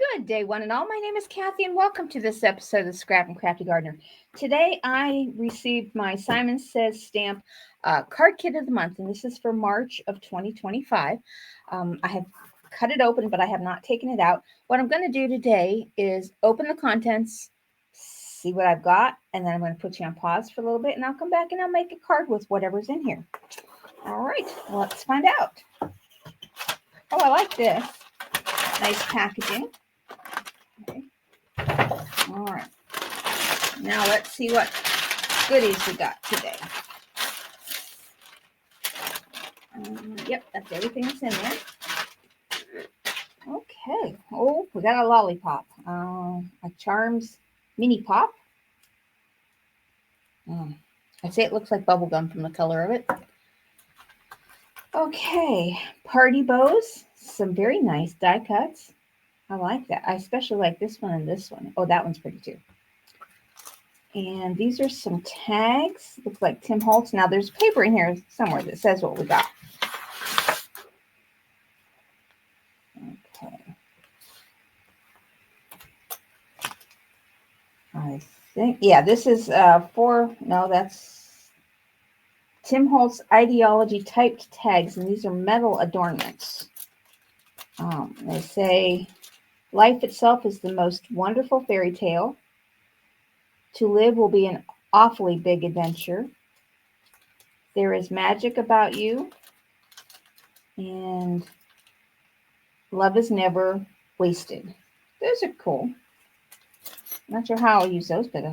Good day, one and all. My name is Kathy, and welcome to this episode of Scrap and Crafty Gardener. Today, I received my Simon Says stamp card kit of the month, and this is for March of 2025. I have cut it open, but I have not taken it out. What I'm going to do today is open the contents, see what I've got, and then I'm going to put you on pause for a little bit, and I'll come back and I'll make a card with whatever's in here. All right, let's find out. Oh, I like this. Nice packaging. Okay. All right. Now let's see what goodies we got today. Yep, that's everything that's in there. Okay. Oh, we got a lollipop. A Charms mini pop. I'd say it looks like bubble gum from the color of it. Okay. Party bows. Some very nice die cuts. I like that. I especially like this one and this one. Oh, that one's pretty too. And these are some tags. Looks like Tim Holtz. Now there's paper in here somewhere that says what we got. Okay. I think, yeah, this is that's Tim Holtz Idealogy typed tags, and these are metal adornments. They say, life itself is the most wonderful fairy tale. To live will be an awfully big adventure. There is magic about you. And love is never wasted. Those are cool. Not sure how I'll use those, but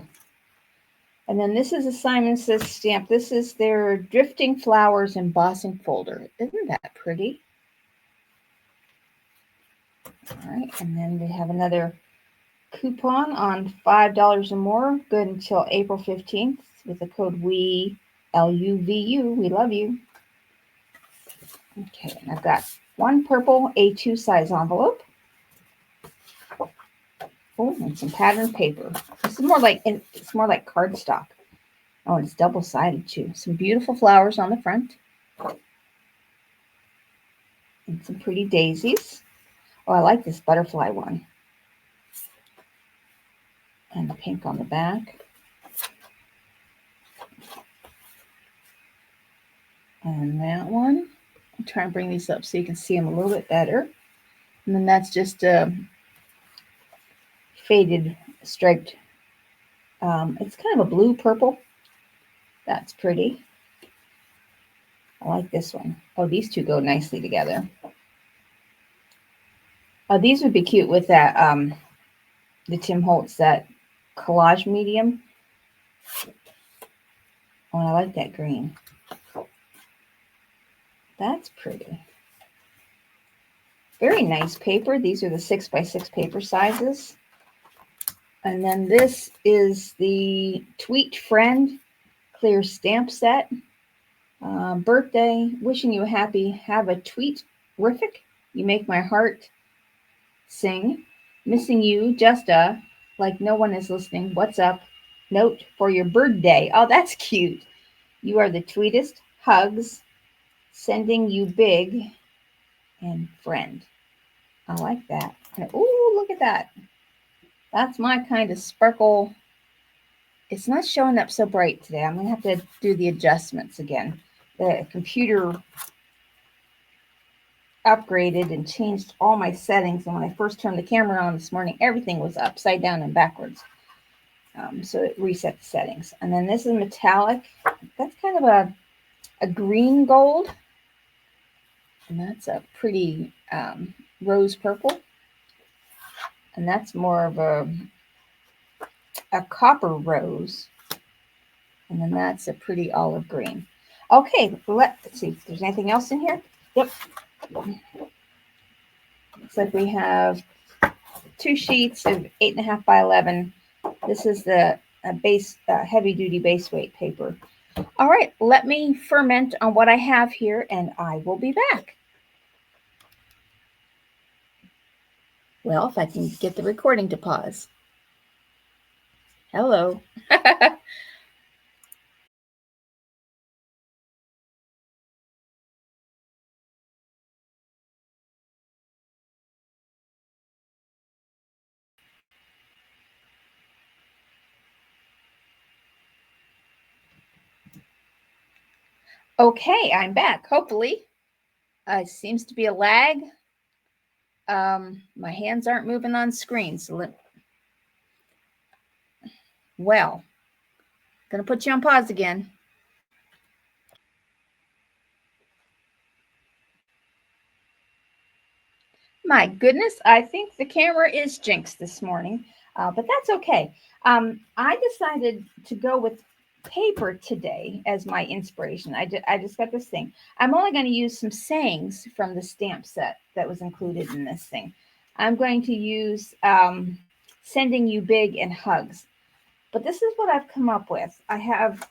and then this is a Simon Says stamp. This is their Drifting Flowers embossing folder. Isn't that pretty? All right, and then they have another coupon on $5 or more, good until April 15th with the code WE LUVU. We love you. Okay, and I've got one purple A2 size envelope. Oh, and some patterned paper. This is more like cardstock. Oh, and it's double-sided too. Some beautiful flowers on the front. And some pretty daisies. Oh, I like this butterfly one. And the pink on the back. And that one. I'll try and bring these up so you can see them a little bit better. And then that's just a faded striped. It's kind of a blue purple. That's pretty. I like this one. Oh, these two go nicely together. Oh, these would be cute with that, the Tim Holtz, that collage medium. Oh, I like that green. That's pretty. Very nice paper. These are the 6x6 paper sizes. And then this is the Tweet Friend clear stamp set. Birthday, wishing you a happy, have a tweet-rific. You make my heart sing. Missing you, just like no one is listening. What's up? Note for your birthday. Oh, that's cute. You are the tweetest. Hugs. Sending you big and friend. I like that. Oh, look at that. That's my kind of sparkle. It's not showing up so bright today. I'm going to have to do the adjustments again. The computer upgraded and changed all my settings. And when I first turned the camera on this morning, everything was upside down and backwards. So it reset the settings. And then this is metallic. That's kind of a green gold. And that's a pretty rose purple. And that's more of a copper rose. And then that's a pretty olive green. Okay, let's see if there's anything else in here. Yep. Looks like we have 2 sheets of 8.5 by 11. This is the base heavy duty base weight paper. All right, let me ferment on what I have here and I will be back. Well, if I can get the recording to pause. Hello. Okay, I'm back. Hopefully, seems to be a lag. My hands aren't moving on screen, so well, gonna put you on pause again. My goodness, I think the camera is jinxed this morning, but that's okay. I decided to go with paper today as my inspiration. I just got this thing. I'm only going to use some sayings from the stamp set that was included in this thing. I'm going to use sending you big and hugs. But this is what I've come up with. I have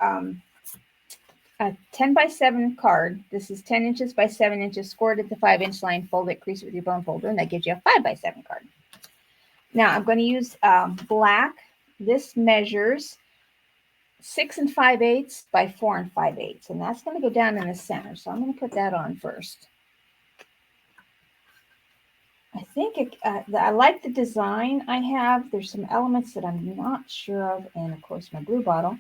a 10 by 7 card. This is 10 inches by 7 inches, scored at the 5-inch line, fold it, crease it with your bone folder, and that gives you a 5 by 7 card. Now I'm going to use black. This measures 6 5/8 by 4 5/8, and that's going to go down in the center. So I'm going to put that on first. I think I like the design I have. There's some elements that I'm not sure of, and of course my glue bottle.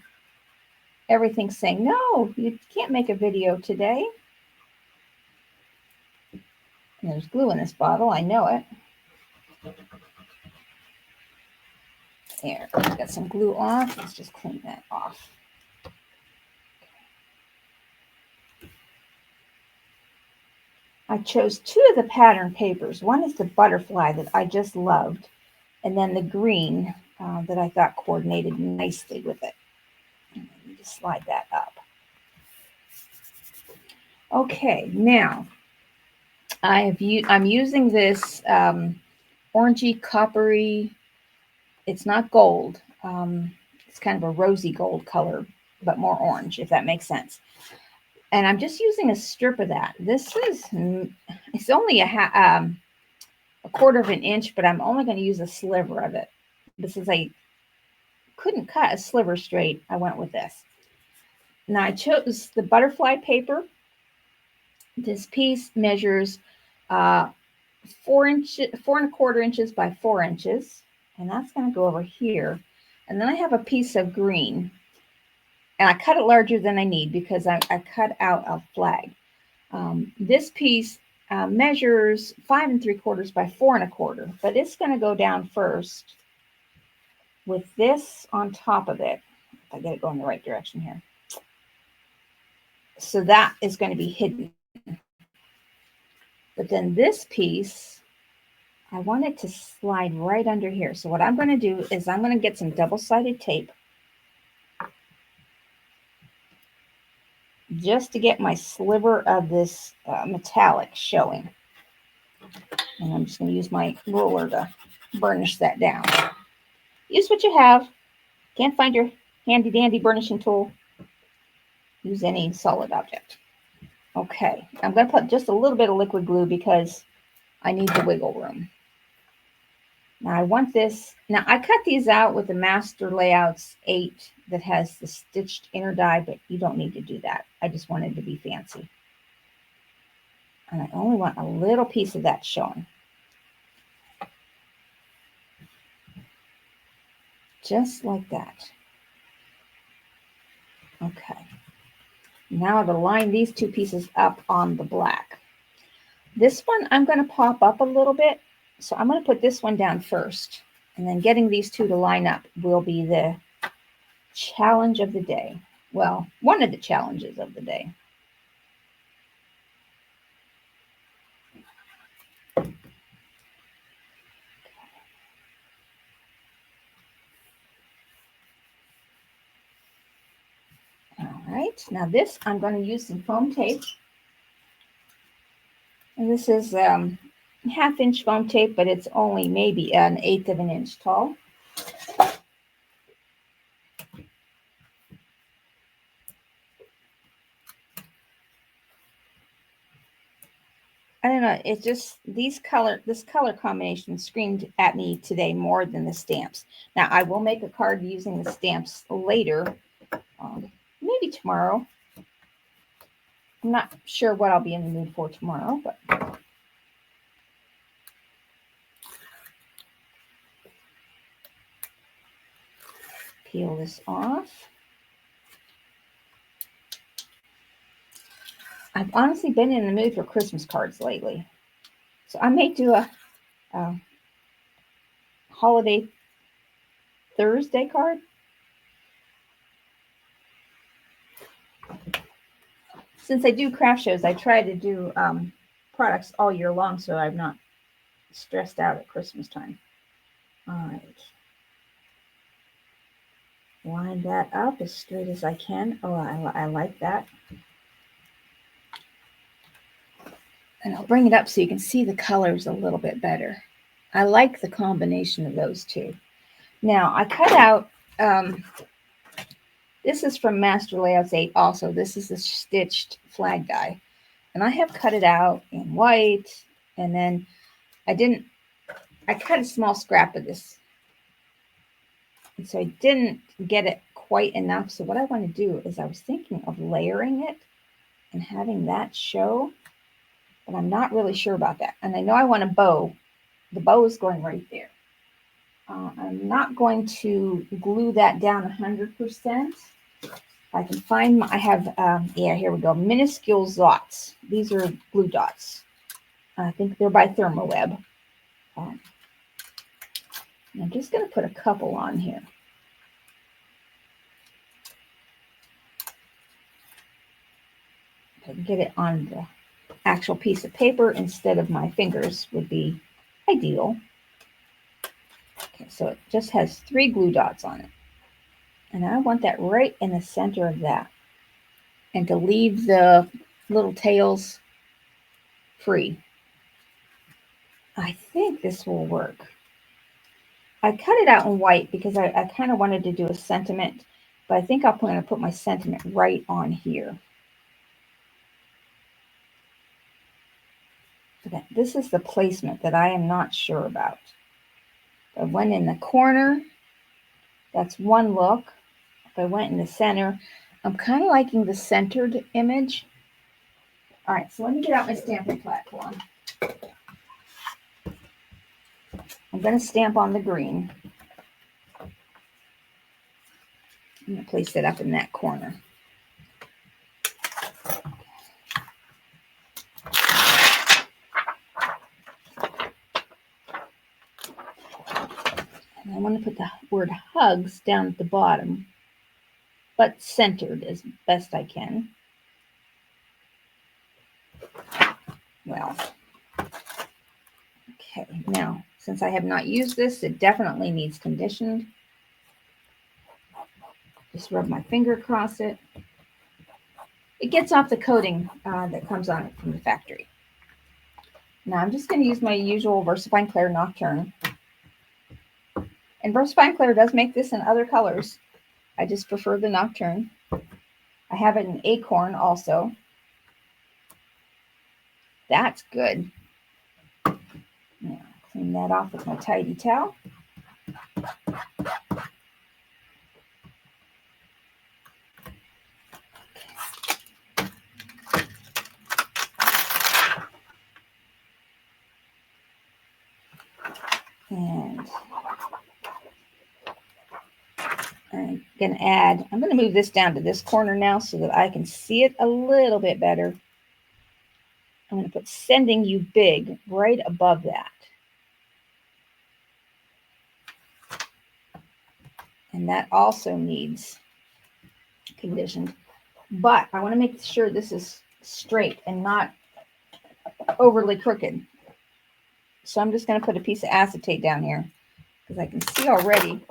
Everything's saying, no, you can't make a video today. And there's glue in this bottle. I know it. There, got some glue off. Let's just clean that off. I chose 2 of the pattern papers. One is the butterfly that I just loved, and then the green that I thought coordinated nicely with it. And let me just slide that up. Okay, now I'm using this orangey coppery. It's not gold. It's kind of a rosy gold color, but more orange, if that makes sense. And I'm just using a strip of that. It's only a 1/4 of an inch, but I'm only going to use a sliver of it. Since I couldn't cut a sliver straight, I went with this. Now I chose the butterfly paper. This piece measures 4 1/4 inches by 4 inches, and that's going to go over here. And then I have a piece of green, and I cut it larger than I need because I cut out a flag. This piece measures 5 3/4 by 4 1/4, but it's going to go down first with this on top of it. If I get it going the right direction here. So that is going to be hidden. But then this piece, I want it to slide right under here. So what I'm going to do is I'm going to get some double-sided tape just to get my sliver of this metallic showing. And I'm just going to use my ruler to burnish that down. Use what you have. Can't find your handy dandy burnishing tool, use any solid object. Okay, I'm going to put just a little bit of liquid glue because I need the wiggle room. Now I want this. Now I cut these out with the Master Layouts 8 that has the stitched inner die, but you don't need to do that. I just wanted to be fancy. And I only want a little piece of that showing. Just like that. Okay. Now to line these 2 pieces up on the black. This one I'm going to pop up a little bit. So I'm going to put this one down first. And then getting these 2 to line up will be the challenge of the day. Well, one of the challenges of the day. All right, now this, I'm going to use some foam tape. And this is 1/2 inch foam tape, but it's only maybe 1/8 of an inch tall. I don't know, it's just this color combination screamed at me today more than the stamps. Now I will make a card using the stamps later, maybe tomorrow. I'm not sure what I'll be in the mood for tomorrow, but peel this off. I've honestly been in the mood for Christmas cards lately. So I may do a holiday Thursday card. Since I do craft shows, I try to do products all year long so I'm not stressed out at Christmas time. All right. Line that up as straight as I can. Oh, I like that. And I'll bring it up so you can see the colors a little bit better. I like the combination of those two. Now, I cut out, this is from Master Layouts 8 also. This is a stitched flag die. And I have cut it out in white. And then I cut a small scrap of this. And so I didn't get it quite enough. So what I want to do is I was thinking of layering it and having that show, but I'm not really sure about that. And I know I want a bow. The bow is going right there. I'm not going to glue that down 100%. I can find, I have, yeah, here we go, miniscule Zots. These are glue dots. I think they're by Thermo-O-Web. I'm just going to put a couple on here. If I can get it on the actual piece of paper instead of my fingers would be ideal. Okay, so it just has 3 glue dots on it. And I want that right in the center of that. And to leave the little tails free. I think this will work. I cut it out in white because I kind of wanted to do a sentiment, but I think I'm going to put my sentiment right on here. Okay, this is the placement that I am not sure about. If I went in the corner, that's one look. If I went in the center, I'm kind of liking the centered image. All right, so let me get out my stamping platform. I'm going to stamp on the green. I'm going to place it up in that corner. And I want to put the word hugs down at the bottom, but centered as best I can. Well, okay, now, since I have not used this, it definitely needs conditioned. Just rub my finger across it. It gets off the coating that comes on it from the factory. Now I'm just going to use my usual VersaFine Clair Nocturne. And VersaFine Clair does make this in other colors. I just prefer the Nocturne. I have it in Acorn also. That's good. Now, clean that off with my tidy towel. And I'm going to add, I'm going to move this down to this corner now so that I can see it a little bit better. I'm going to put sending you big right above that. And that also needs conditioned. But I want to make sure this is straight and not overly crooked. So I'm just going to put a piece of acetate down here because I can see already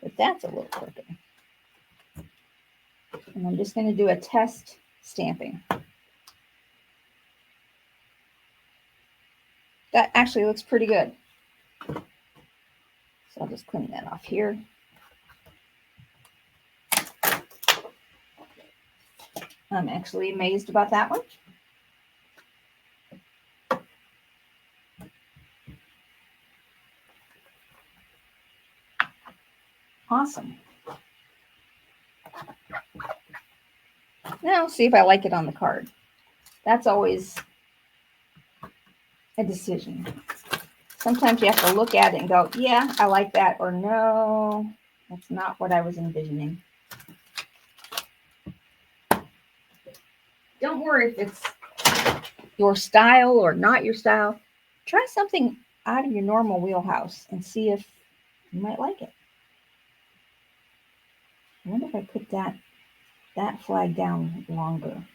that that's a little crooked. And I'm just going to do a test stamping. That actually looks pretty good. So I'll just clean that off here. I'm actually amazed about that one. Awesome. Now, see if I like it on the card. That's always a decision. Sometimes you have to look at it and go, yeah, I like that, or no, that's not what I was envisioning. Don't don't worry if it's your style or not your style. Try something out of your normal wheelhouse and see if you might like it. I wonder if I put that flag down longer.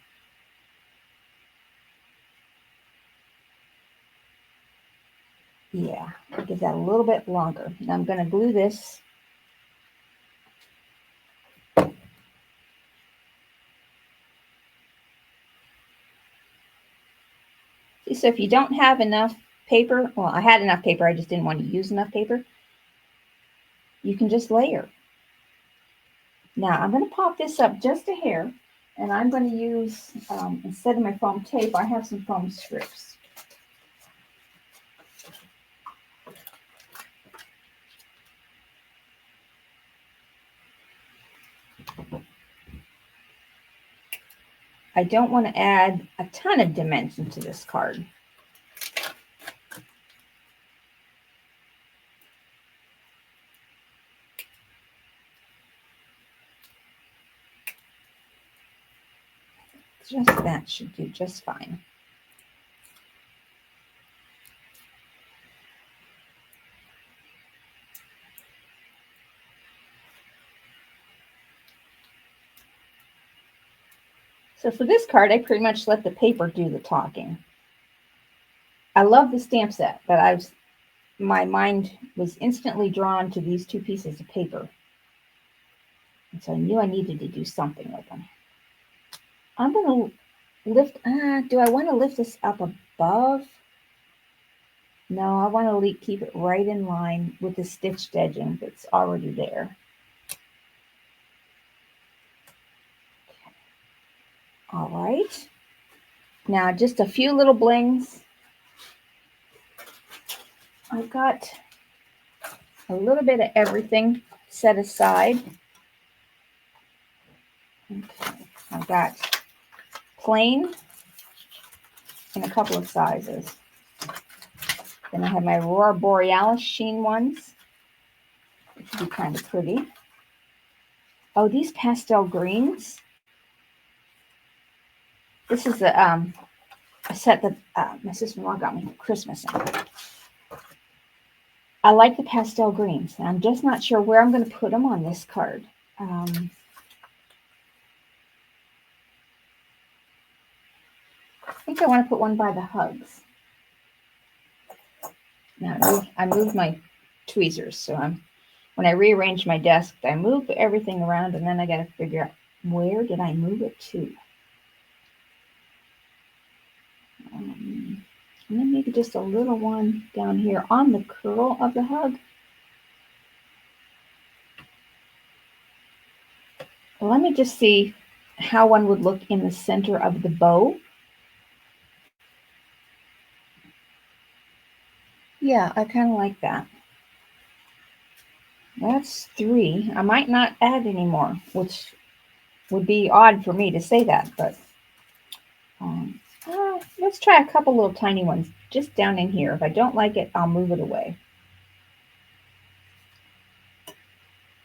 Yeah, I'll give that a little bit longer. Now I'm going to glue this. See, so if you don't have enough paper, well, I had enough paper, I just didn't want to use enough paper, you can just layer. Now I'm going to pop this up just a hair, and I'm going to use, instead of my foam tape, I have some foam strips. I don't want to add a ton of dimension to this card. Just that should do just fine. So for this card, I pretty much let the paper do the talking. I love the stamp set, but my mind was instantly drawn to these two pieces of paper. And so I knew I needed to do something with them. I'm going to lift, do I want to lift this up above? No, I want to keep it right in line with the stitched edging that's already there. All right. Now just a few little blings. I've got a little bit of everything set aside. Okay. I've got plain in a couple of sizes. Then I have my Aurora Borealis sheen ones, which would be kind of pretty. Oh, these pastel greens. This is a set that my sister-in-law got me for Christmas. I like the pastel greens. I'm just not sure where I'm going to put them on this card. I think I want to put one by the hugs. Now I moved my tweezers, so when I rearrange my desk, I move everything around, and then I got to figure out where did I move it to. And then maybe just a little one down here on the curl of the hug. Well, let me just see how one would look in the center of the bow. Yeah, I kind of like that. That's 3. I might not add any more, which would be odd for me to say that, but let's try a couple little tiny ones just down in here. If I don't like it, I'll move it away.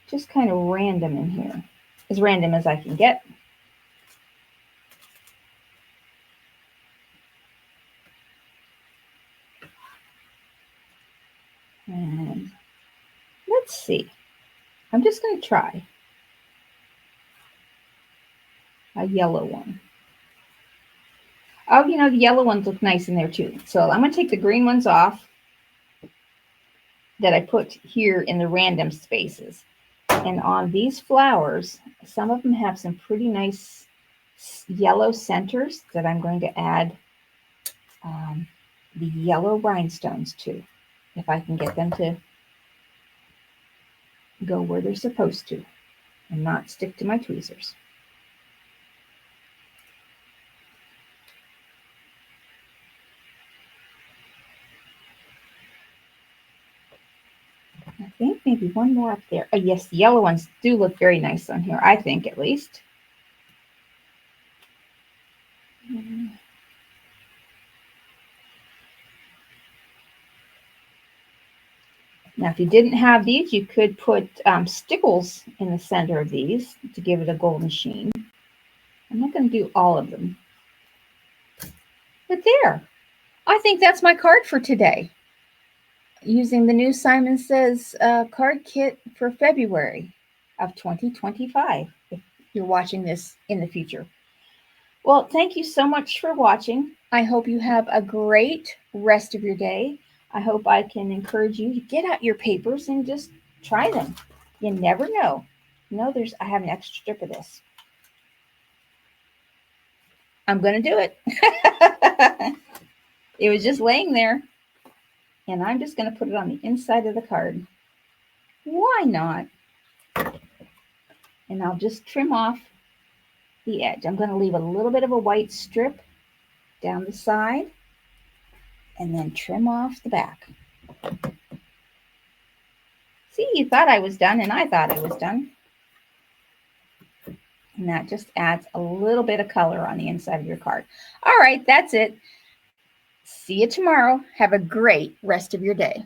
Just kind of random in here, as random as I can get. And let's see. I'm just going to try a yellow one. Oh, the yellow ones look nice in there too. So I'm going to take the green ones off that I put here in the random spaces. And on these flowers, some of them have some pretty nice yellow centers that I'm going to add the yellow rhinestones to, if I can get them to go where they're supposed to and not stick to my tweezers. I think maybe one more up there. Oh, yes, the yellow ones do look very nice on here, I think, at least. Now, if you didn't have these, you could put stickles in the center of these to give it a golden sheen. I'm not going to do all of them. But there, I think that's my card for today. Using the new Simon Says card kit for February of 2025, if you're watching this in the future. Well, thank you so much for watching. I hope you have a great rest of your day. I hope I can encourage you to get out your papers and just try them. You never know. I have an extra strip of this. I'm going to do it. It was just laying there. And I'm just going to put it on the inside of the card. Why not? And I'll just trim off the edge. I'm going to leave a little bit of a white strip down the side and then trim off the back. See, you thought I was done and I thought I was done. And that just adds a little bit of color on the inside of your card. All right, that's it. See you tomorrow. Have a great rest of your day.